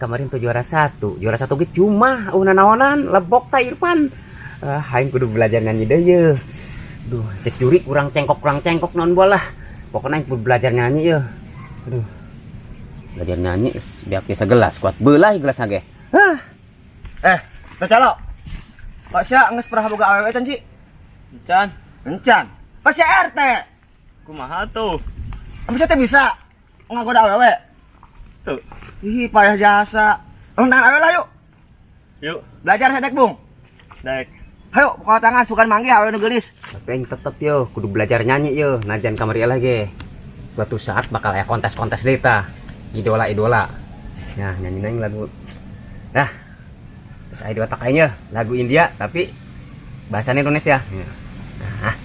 kemarin tuh juara satu gitu cuma naonan lebok ta Irfan. Aing kudu belajar nyanyi deh ya. Duh, cek juri kurang cengkok non bola. Pokoknya aing kudu belajar nyanyi ya. Aduh. Belajar nyanyi biar bisa gelas kuat belah gelas nage. Teh calo. Pak sia geus pernah boga awewe can ci? Encan. Pak sia RT. Kumaha tuh? Bisa teh bisa ngagoda awewe. Tuh. Ih, payah jasa. Tangan awewe lah yuk. Yuk, Belajar hedek, Bung. daek. Ayo, buka tangan sukan manggih awewe nu geulis. Tapi aing tetep yo kudu belajar nyanyi yo. Najan kamari lagi. Suatu saat bakal aya kontes-kontes deh ta. Idola. Nah, nyanyi lagu. Nah. Terus aya dua takainya lagu India tapi bahasa Indonesia. Nah.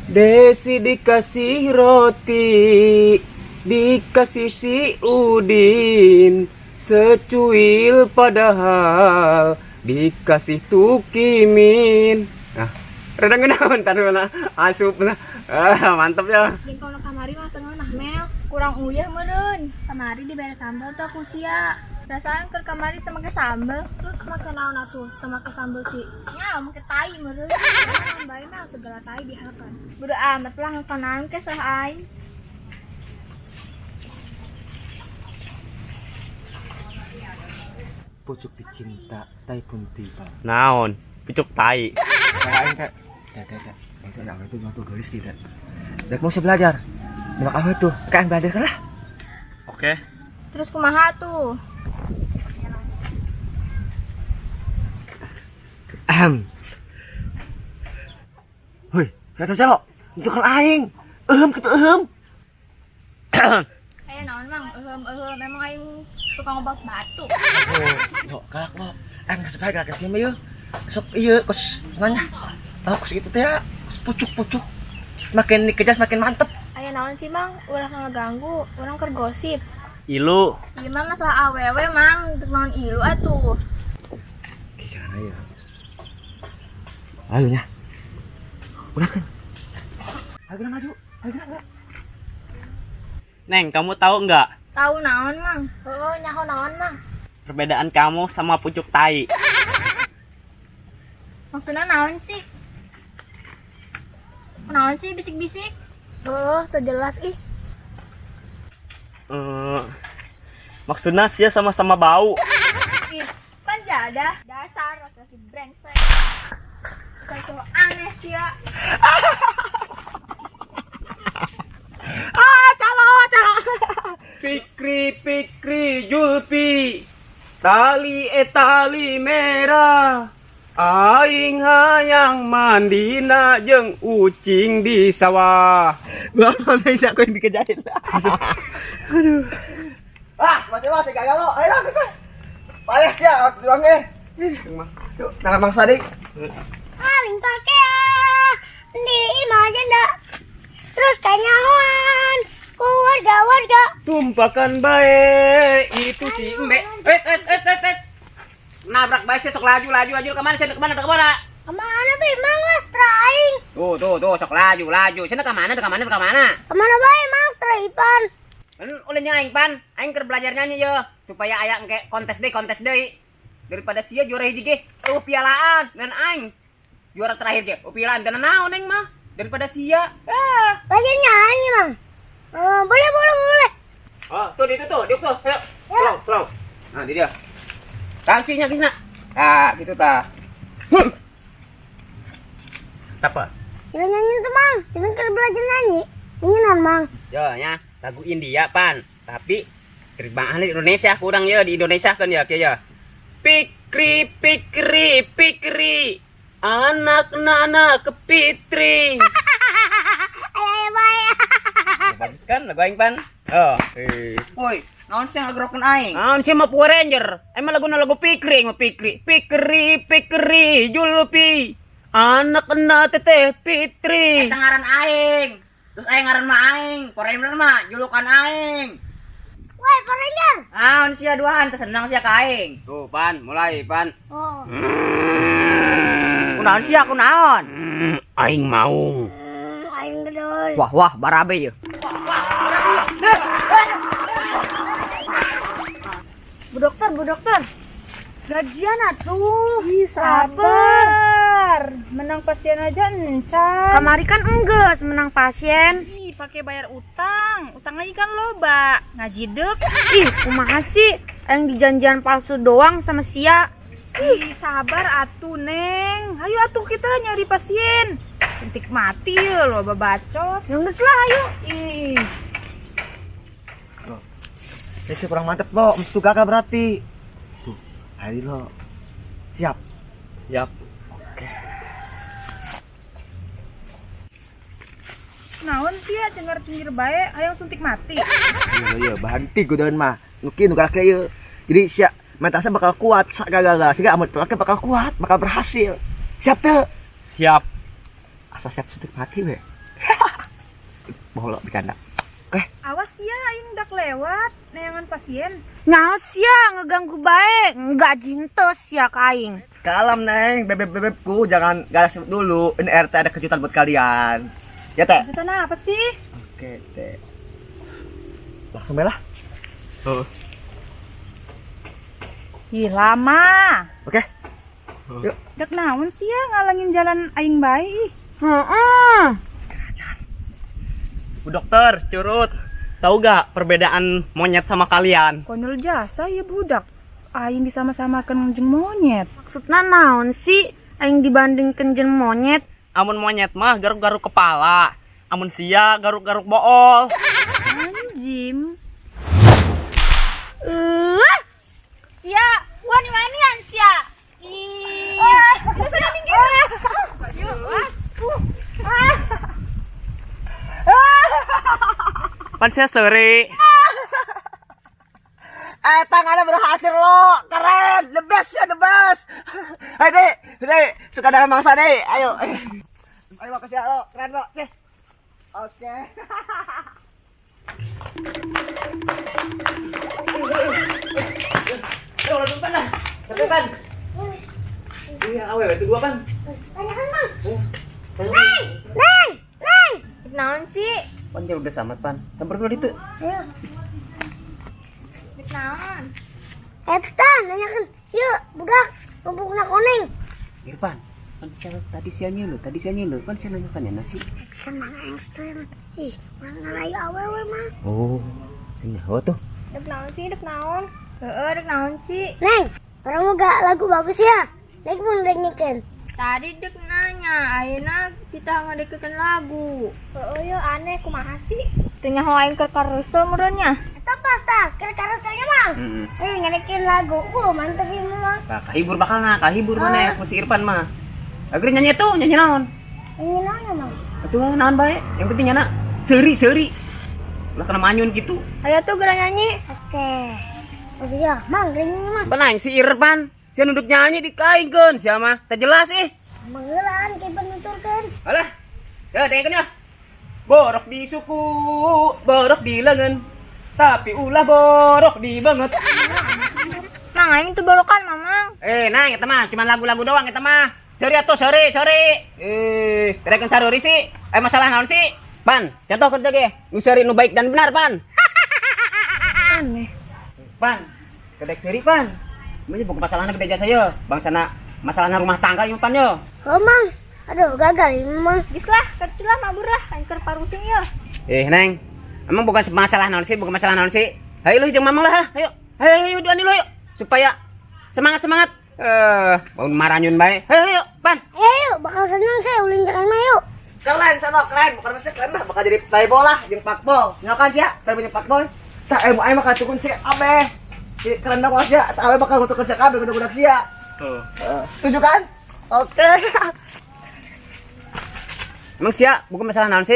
Desi dikasih roti, dikasih si Udin, secuil padahal dikasih tukimin. Nah, rada ngenaon tadi mana asup nah. Mantap ya. Jeung kalau kamari mah tengah nah Mel, kurang uyah meureun. Kamari dibere sambal teh ku sia. Perasaan ke kamari teu make sambal, terus make naon atuh? Teu make sambal sih. Nya make tai meureun. Bae mah segala tai dihakan. Bodo amat lah ngakanan ke sah aing. Pucuk dicinta, tai pun tiba. Naon? Picuk tai. Aing teh. Itu awewe tuh nyontoh geulis tidak. Dek mau belajar. Nembak awewe tuh, kayak belajar kan lah. Oke. Terus kumaha tuh? Hoi, kata calo. Itu kan aing. Kitu Aya naon mang? Memang aing tukang obat batu. Yo, galak lo. Aing geus bae galak geus mah yeuh. Sok ieu kos nganya. Kos kitu teh ya, pucuk-pucuk. Makin dikejas makin mantep. Aya naon sih mang? Ulah ngaganggu, urang keur gosip. Ilu. Ieu mah masalah awewe mang, untuk naon ilu atuh. Gimana ya? Ayo nya. Udah kan. Ayo maju. Neng, kamu tahu nggak Tahu naon mang? Heueuh nyaho naon mang? perbedaan kamu sama pucuk tai? Maksudnya naon sih? Naon sih bisik-bisik? Teu jelas ih. Maksudnya sih sama-sama bau. Ih, kan jadah dasar laki-laki brengsek. Kacau aneh sih ya. Pikri Julpi, tali merah. Aing hayang mandina jeung ucing di sawah. Gua bisa aku yang dikejain. Aduh. Masih gagal lo. Ayo lah, geus. Payas ya juang Yuk, nangan Mang Sadik. Paling take di imah janda. Terus kanyahoan ku warga-warga. Tumpakan bae itu si Mbak. Nabrak bae sok laju kemana? Kemana be mangas traing? Tuh sok laju. Cenah ke mana? Kemana bae mang straipan? Ulin aing pan, aing keur belajar nyanyi yo supaya aya engke kontes deui. Daripada sia juara hiji ge, pialaan dan aing juara terakhir ge, pialaan teu naon aing mah daripada sia. Belajar nyanyi mang. Boleh. Oh, tuh diuk tuh. Ayo. Slow. Nah, di dia. Kakinya geusna. Ah, gitu tah. Apa? Ya nyanyi tuh mang. Jangan keur belajar nyanyi. Nyanyi naon mang? Yo nya, lagu India pan, tapi terjemahan di Indonesia kurang ya di Indonesia kan ya kieu ya. Pikri, anak nana kepitri. Ayo bae. Bagus kan lagu aing pan? Oh, Woi, naon sih ngagerokeun aing? naon sih mah Power Ranger? Emang lagu Pikri, Julpi. Anak na teteh Pitri. Eta ngaran aing. Terus aing ngaran mah aing. Poranger mah julukan aing. Woi, Ranger. Naon sia duahan teh seneng sia ka aing. Tuh pan, mulai pan. Oh. Kunaon sia kunaon? Aing mau. Aing gedol. Wah, barabe ye. Bu dokter. Gajian atuh. Sabar. Menang pasien aja encan. Kamari kan enggeus menang pasien. Ih, pakai bayar utang. Utang lagi kan loba. Ngajidek. Ih, kumaha sih? Yang dijanjian palsu doang sama sia. Ih, sabar atuh, Neng. Ayo atuh kita nyari pasien. Kentik mati ya loba bacot. Yang geus lah ayo. Ih, Ini kurang mantep lo, mesti kakak berarti. Tuh, ayo lo. Siap. Siap. naon sih ya cengar cengir bae, hayang suntik mati. Iya, berhenti godaan mah. Mungkin udah kayak ieu. Jadi siap, mentasnya bakal kuat, sak gagal. Sehingga amat pakai bakal kuat, bakal berhasil. Siap tuh. Siap. Asal siap suntik mati we. Bohong bercanda. Awas ya, aing dak lewat neangan pasien. Nyaos ya ngeganggu bae. Enggak jintes ya ka aing. Kalem Neng, bebek-bebekku jangan galas dulu. Ini RT ada kejutan buat kalian. Ya teh. Pesan apa sih? Oke teh. Langsung belah. Oh. Ih, lama. Oke. Dak naon sih ya ngalangin jalan aing bae ih. Heeh. Bu dokter, curut. Tahu gak perbedaan monyet sama kalian? Konyol jasa ya budak. Aing disama-samakan jeung monyet. Maksudna naon sih? Aing dibandingkeun jeung monyet. Amun monyet mah garuk-garuk kepala. Amun sia garuk-garuk bool. Anjim. Sia, wani-wanian sia. Ih. Itu sudah minggir. Pan sia seuri. Tangannya berhasil lo, keren, the best ya, the best. Ayo deh, suka dengan mangsa deh, ayo. Ayo makasih ya lo, keren lo, yes. Oke. Iya, awe itu dua pan. Naon sih? Pan dia udah samat pan. Sabar dulu itu. Naon? Eta, nanyakan, yuk, budak, bubukna kuning. Irfan, pan tadi sianya lu, pan sia nanya kan ya nasi. Senang ekstrim. Ih, orang ngalayu awewe mah. Oh, sini oh tuh. Dek naon sih? Dek naon? Dek naon sih? Neng, orang mau gak lagu bagus ya? Neng pun dengerin. Tadi dek nanya, ayeuna kita ngadekeun lagu. Yo aneh kumaha sih? Teu nyaho aing keur kareuseul meureunnya. Eta pas tah, kira-kira mang. Ngedekin lagu. Mantep ini mah. Nah, kahibur mana si Irfan mah. Agar nyanyi tuh, nyanyi naon? Ini nanya mang. Atuh naon bae, yang penting nyana seuri. Ulah kena manyun gitu. Ayo tuh geura nyanyi. Oke. Oke ya, mang, gini mang. Panang si Irfan, sia nunduk nyanyi di kaingkeun sia mah. Teu jelas Mangeulan kayak penuturkeun. Alah. Ya, dengekeun ya. Borok di suku, borok di lengan. Tapi ulah borok di banget. Mang aing tuh borokan mamang. Nang, eta mah cuma lagu-lagu doang eta mah. Sorry atuh, sorry. Terekeun saruri sih. Masalah naon sih? Pan, contoh kerja ge. Nu seuri nu baik dan benar, Pan. Aneh. Pan, kedek seuri, Pan. Ini bukan masalahna gede jasa ye. Bangsana masalahna rumah tangga ieu Pan ye. Oh mang, aduh gagal ini mang. Geus lah, kerti lah mabur lah, aing keur parusing ye. Neng. Emang bukan masalah naon sih, Ayo lu jeung mamang lah, Ayo duani lu yuk. Supaya semangat. Bangun maranyun bae. Ayo, Pan. Ayo, bakal seneng sih ulin jangan mah yuk. Keren, keren. Bukan masih keren lah, bakal jadi playboy lah, jeung pakbol. Nyakan sih ya, playboy jeung pakboy. Tak ayo mah kacukun sih abe. Si keren dah bos ya, tak ayo bakal untuk kerja kabeh budak sih ya. Tuh. Setuju kan? Oke. Emang sia, bukan masalah naon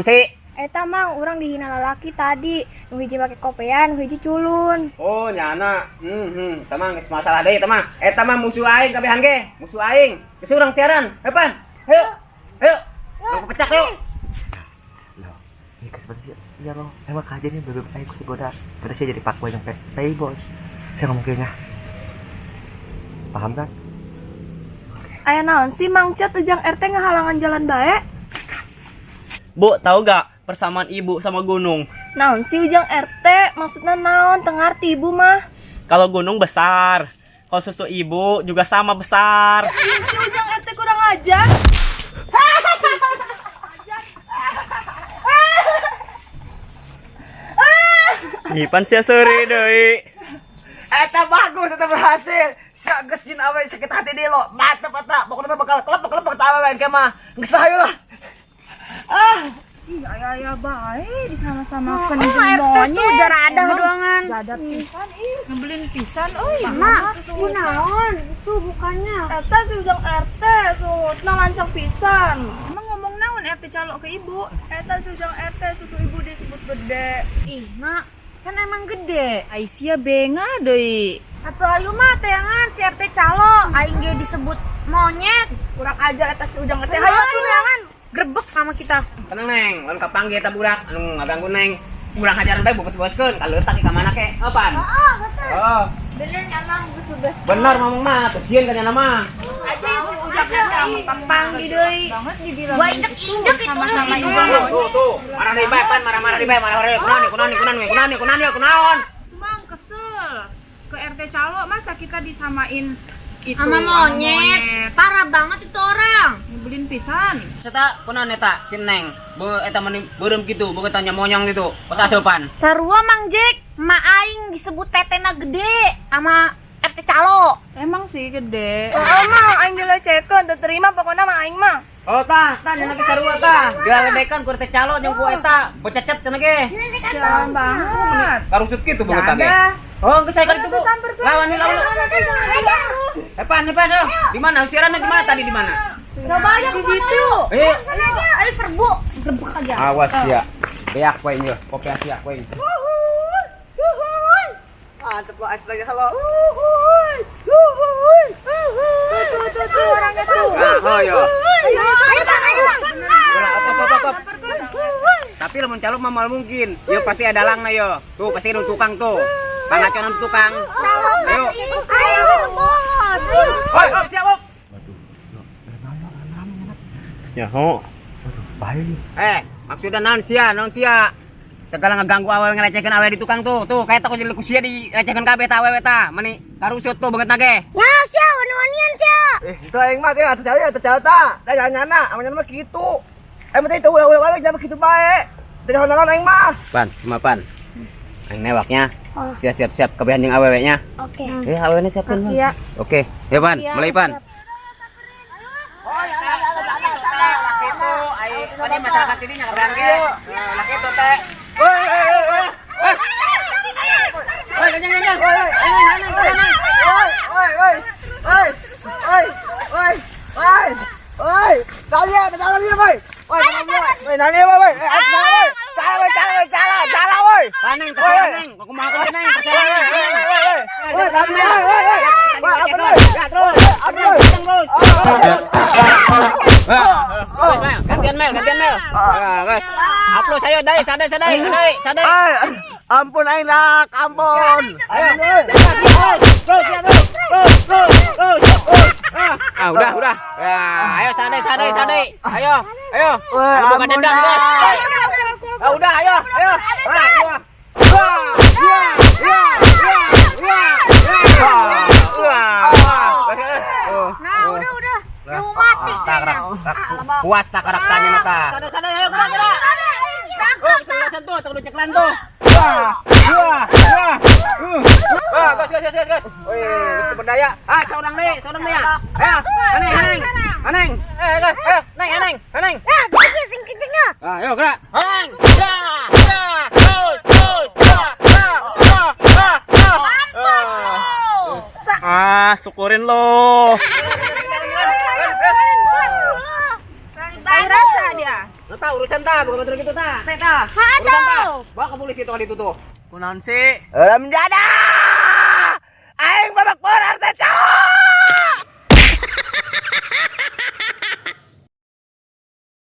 sih. Eta mang urang dihina lalaki tadi, nu hiji make kopean, nu hiji culun. Oh, nyana. Tamang geus masalah deui eta mah. Eta mah musuh aing kabehan ge, musuh aing. Geus urang tiaran. Ayo, Pan. Ayo. Lu pecah yuk. Ini kesempatan ya lo. Emang kejadian bebek aing ku goda. Pada saya jadi pakboy yang playboy. Saya ngomong kayaknya. Paham kan? Aya naon sih Mang Cat ejang RT ngahalangan jalan bae? Bu, tahu gak persamaan ibu sama gunung? Naon sih ujang RT? Maksudnya naon? Teu ngarti ibu mah. Kalau gunung besar, kalau susu ibu juga sama besar. Si Ujang RT kurang ajar. Ipan sia seri deui. Eta bagus, eta berhasil. Sak geus jin awe sakit hati deui lo. Mantep eta. Pokoknya bakal kelepek ta awe ke mah. Geus hayu lah. Ih, ayah baik disama-samakan Oh, RT tuh jaradah doangan. Ada pisan, ngebelin pisan, Mak, kunaon? Itu bukannya. Eta si Ujang RT, sutna lancang pisan. Emang ngomong naon RT calok ke ibu? Eta si Ujang RT, susu ibu disebut gede. Ih, Mak, kan emang gede. Aisyah benga deui. Atuh ayu mah teangan si RT calo, aing ge disebut monyet. Kurang ajar eta si Ujang RT. Hayu atuh teangan. Grebek sama kita. Tenang neng, lawan kapanggih eta budak anu ngaganggu neng. Kurang ajaran bae bos-boskeun, kaleutak ka mana ke? Apaan? Oh, betul. Oh, Bener nyamang sudah. bener ngomong mah, kesian kan nama. Aja si Ujang RT pang-panggi deui. Banget dibilang. Gua indek-indek itu. Sama-sama itu. juga. Tuh, marah deui bae, pan marah-marah deui bae, marah-marah. Kunaon. Mang kesel. Ke RT calo masa kita disamain itu Sama monyet. Parah banget itu orang. Nyebelin pisan. Eta kunaon eta si Neng? Eta meni beureum kitu, boga tanya monyong gitu. Pas asupan. Sarua Mang Jack, ma aing disebut tetena gede sama RT calo. Emang sih gede. Mah aing dilecehkeun, teu terima pokona mah aing mah. Oh tah nya lagi sarua tah. Diledekan ku teh calo jeung ku eta, bececet cenah ge. Jalan banget. Karusut kitu boga tah ge. Ada. Oh, geus saya kali itu, Bu. Lawan nih lawan. Epan, di mana? Usirannya di mana tadi di mana? Coba aja ke sana yuk. Ayo serbu. Grebek aja. Awas ya. Beak poin yo, kopi asia poin. Mantep lo astaga halo. Tuh orangnya tuh. Oh yo. Ayo. Op. Tapi lamun calo mah mal mungkin. Yo pasti ada langna yo. Tuh pasti ada tukang tuh. Pangaconan tukang. Ayo. Ayo bolos. Hoi, siap, Op. Ya ho. Maksudnya naon sia? Segala ngeganggu awewe ngelecehkeun awewe di tukang tuh. Tuh, kayak takut jadi kusia dilecehkeun kabeh tah awewe tah. Mani karusut tuh banget nage. Ya, sia, wani-wanian, sia. Itu aing mah teh atuh caya ta. Da nyana, amun mah kitu. Emang teh teu ulah-ulah jangan begitu bae. Teh naon aing mah. Pan. Yang newaknya. Siap-siap kebehan jeung awewe-nya. Oke. Awewe siapkeun. Iya. Oke, ya Pan, mulai Pan. Laki itu, ai masyarakat sini nyakedan ge. Laki itu teh. Neng, kesel Neng. Aku mau ke Neng, kesel Gantian Mel. Guys. Upload saya sadai. Ampun aing nak, ampun. Udah. Ya, ayo sadai. Ayo. Bukan Ampun. dendam, guys. Udah, ayo. Nah, udah. Udah mau mati kayaknya. Puas tak karakternya nata. Sadai, ayo gerak. Oh, selasan tuh, tak cek lan tuh. Gas. Wih, mesti berdaya. Seorang deh ya. Ayo, Aneng. Aneng. Ah, begitu sing kencengnya. Ayo gerak. Aneng. Syukurin lo. Tahu rasa dia. Lo tahu urusan tak? Bukan betul gitu tak? Urusan tak? Bawa ke polisi tuh di itu tuh. Kunaon sih? Udah menjadah.